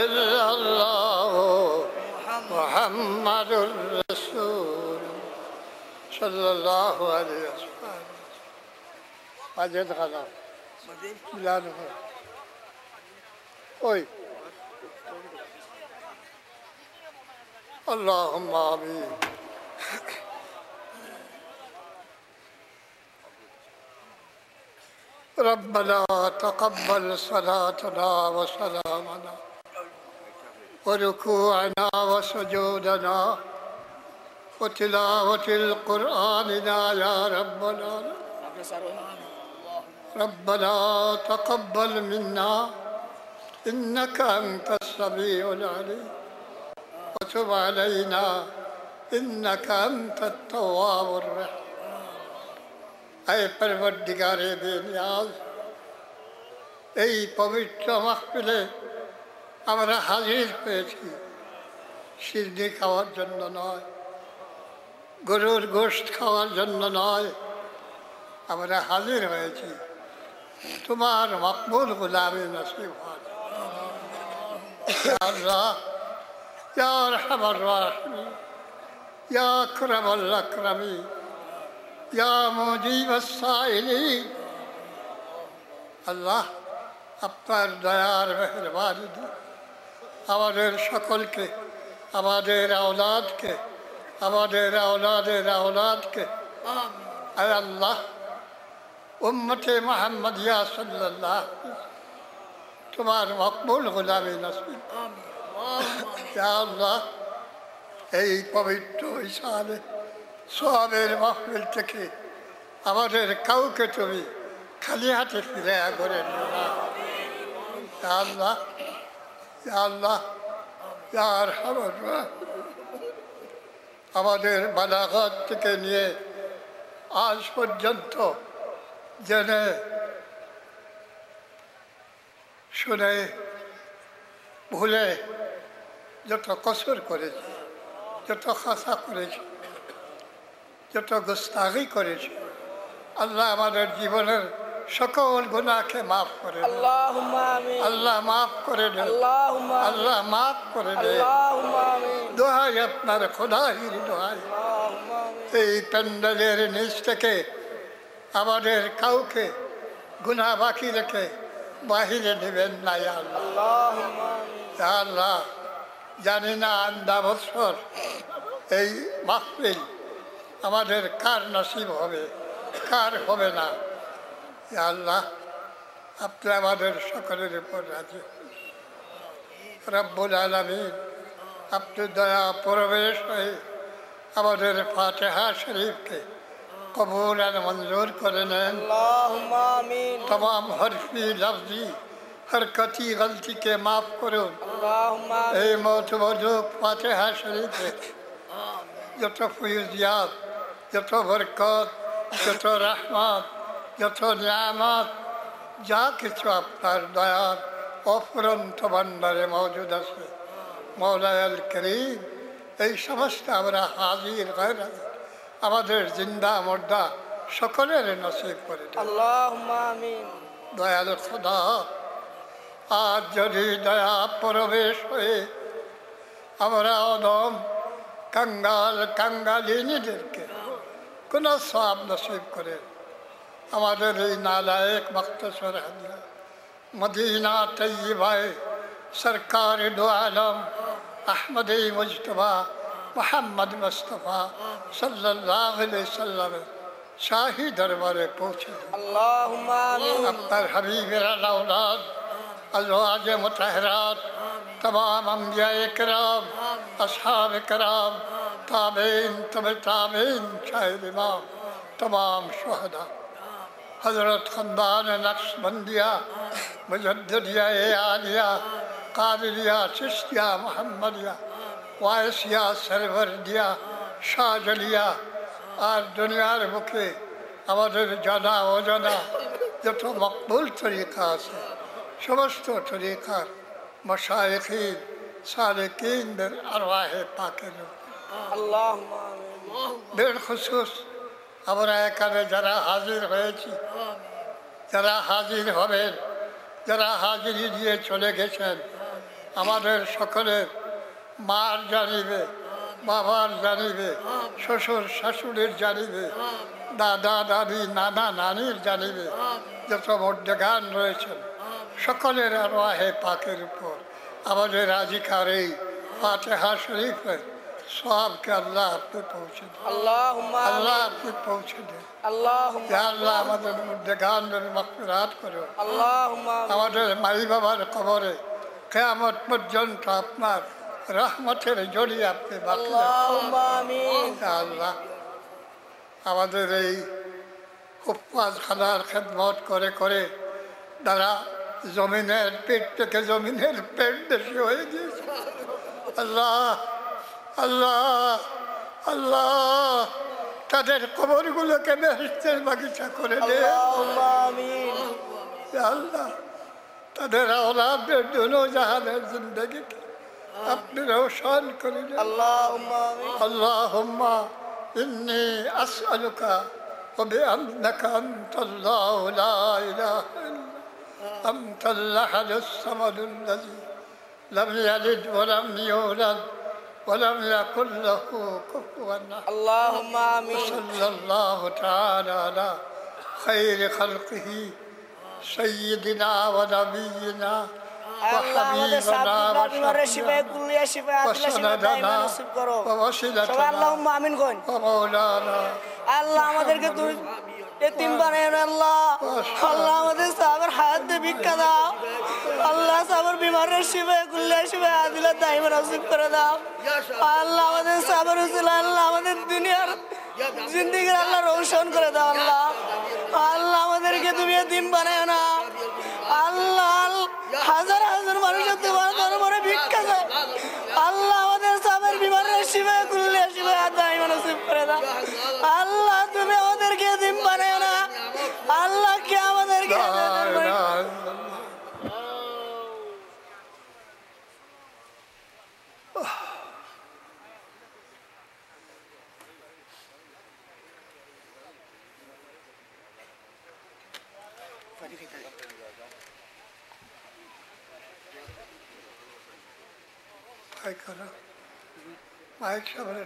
ইল্লাল্লাহু মুহাম্মাদুর রাসূল সাল্লাল্লাহু আলাইহি ওয়াসাল্লাম। মাজেদ খানা মিলান ওই আল্লাহুম্মা আমিন। ربنا تقبل صلاتنا وسلامنا وركوعنا وسجودنا وتلاوة القرآننا يا رب العالمين. ربنا تقبل منا إنك أنت السميع العليم وتب علينا إنك أنت التواب الرحيم. اے پروردگار بے نیاز، এই পবিত্র মাহফিলে আমরা হাজির হয়েছি সিরনি খাওয়ার জন্য নয়, গরুর গোশত খাওয়ার জন্য নয়, আমরা হাজির হয়েছি তোমার মকবুল গোলামি নসিব হওয়ার। ইয়া আল্লাহ, ইয়া আরহামার রাহিমিন, ইয়া আকরামাল আকরামিন, ইয়া মুজিবাস সাইলিন। আল্লাহ, আপনার দয়ার মেহরবানি দিয়ে আমাদের সকলকে, আমাদের আওলাদকে, আমাদের আওলাদের আওলাদকে আয় আল্লাহ উম্মতে মুহাম্মাদিয়া সাল্লাল্লাহু তোমার মকবুল গোলামি নসিব। ইয়া আল্লাহ, এই পবিত্র ইসালে সোহাবের মাহফিল থেকে আমাদের কাউকে তুমি খালি হাতে ফিরে করে নিও না। ইয়া আল্লাহ, ইয়া আল্লাহ, ইয়া আরহামার রাহিমিন, আমাদের বালাগাত থেকে নিয়ে আজ পর্যন্ত জেনে শুনে ভুলে যত কসুর করেছি, যত খাসা করেছি, যত গুস্তাগি করেছি, আল্লাহ আমাদের জীবনের সকল গুনাহকে মাফ করে দেন। আল্লাহ মাফ করে দেন, আল্লাহ মাফ করে দেন। দোহাই আপনার খোদাহির দোহাই, এই প্যান্ডেলের নিচ থেকে আমাদের কাউকে গুনাহ বাকি রেখে বাহিরে নেবেন না। ইয়া আল্লাহ, ইয়া আল্লাহ, জানি না আন্দা বছর এই মাহফিল আমাদের কার নসিব হবে, কার হবে না। ইয়া আল্লাহ, আপনি আমাদের সকলের উপর রাজি রব্বুল আলামিন। আপনি দয়া প্রবেশ হয়ে আমাদের ফাতিহা শরীফকে কবুল আর মঞ্জুর করে নেন। तमाम हरफी लफ्जी हरकती गलती के माफ़ करो। এই মতবুজুক ফাতিহা শরীফে যত ফয়জিয়াত, যত বরকত, যত রহমত, যত নিয়ামত, যা কিছু আপনার দয়ার অফুরন্ত ভান্ডারে মওজুদ আছে, মওলায়াল করিম এই সমস্ত আমরা হাজির গয়রা আমাদের জিন্দা মুর্দা সকলের নসিব করে দেন। আল্লাহুম্মা আমিন। দয়াল খোদা, আজ যদি দয়া প্রবেশ হয়ে আমরা অদম কাঙ্গাল কাঙ্গালিনীদেরকে কোনো সওয়াব নসিব করে আমাদের এই নালায়েক মখতসর হাদিয়া মদিনা তৈয়বায় সরকার দো আলম আহমদ মুজতবা মোহাম্মদ মুস্তফা সাল্লাল্লাহু আলাইহি সাল্লাম শাহী দরবারে পৌঁছে দিন। আল্লাহুম্মা আমিন। আপনার হাবিবের আওলাদ আজওয়াজ মুতাহহারাত तमाम अंबिया किराम असहाब किराम ताबईन तबे ताबईन शाहिद इमाम तमाम शुहदा हजरत खंदान नक्शबंदिया मुजद्दिदिया आलिया कादिरिया चिश्तिया मोहम्मदिया वायसिया सरवरदिया शाहजलिया আর দুনিয়ার বুকে আমাদের জানা অজানা যত মকবুল তরিকা আছে সমস্ত তরিকার মশায়েখিন সালেকিনদের আরওয়াহে পাকের আল্লাহুম্মা আমিন। বেখুসুস আমরা এখানে যারা হাজির হয়েছি, যারা হাজির হবেন, যারা হাজিরি দিয়ে চলে গেছেন, আমাদের সকলের মার জানিবে, বাবার জানিবে, শ্বশুর শাশুড়ির জানিবে, দাদা দাদি নানা নানির জানিবে, যত মর্যাগান রয়েছেন সকলের আরওয়াহে পাকের উপর আমাদের আজিকার এই ফাতিহা শরীফের সবকে আল্লাহ আপনি পৌঁছে দেন, আল্লাহ আপনি পৌঁছে দেন। আল্লাহ আমাদের মধ্যে গানের মাগফিরাত করো, আমাদের মাই বাবার কবরে কিয়ামত পর্যন্ত আপনার রহমতের জড়িয়ে আপনি বাকি আল্লাহ আমাদের এই হুফাজ খানার খেদমত করে করে তারা জমিনের পেট থেকে জমিনের পেট বেশি হয়ে গিয়েছে। আল্লাহ আল্লাহ আল্লাহ তাদের কবরগুলোকে বেহেশতের বাগিচা করে দে আল্লাহ। তাদের আওলাদের জন্য জাহানের জিন্দগিকে আপনি রওশন করে দেন। আল্লাহুম্মা ইন্নী আসআলুকা ওয়া বিআন্নাকা আনতাল্লাহু লা ইলাহা ইল্লা আনতাল আহাদুস সামাদুল লাযী লাম ইয়ালিদ ওয়া লাম ইউলাদ ওয়া লাম ইয়াকুল লাহু কুফুওয়ান আহাদ। আল্লাহুম্মা আমিন। সাল্লাল্লাহু তাআলা আলা খায়রি খালকিহি সাইয়্যিদিনা ওয়া নাবিয়িনা وحبيبنا ومولانا আল্লাহ আমাদেরকে এতিম বানায় না আল্লাহ। আল্লাহ আমাদের সাহাবার হাত দিয়ে ভিক্ষা দাও আল্লাহ। সাহাবার বিমারের শিবে কুল্লিয়া শিবে আদিলা দাইমা নসিব করে দাও আল্লাহ। আমাদের সাহাবার উসিলা আল্লাহ আমাদের দুনিয়ার জিন্দেগির আল্লাহ রোশন করে দাও আল্লাহ। আল্লাহ আমাদেরকে তুমি এতিম বানায় না আল্লাহ। হাজার হাজার মানুষের তোমার দরবারে ভিক্ষা দেয় আল্লাহ। আমাদের সাহাবার বিমারের শিবে কুল্লিয়া শিবে দাইমা নসিব করে দাও আল্লাহ। তুমি আমাদেরকে এতিম বানায় না আল্লাহ। কে আমাদেরকে মাইক সামনে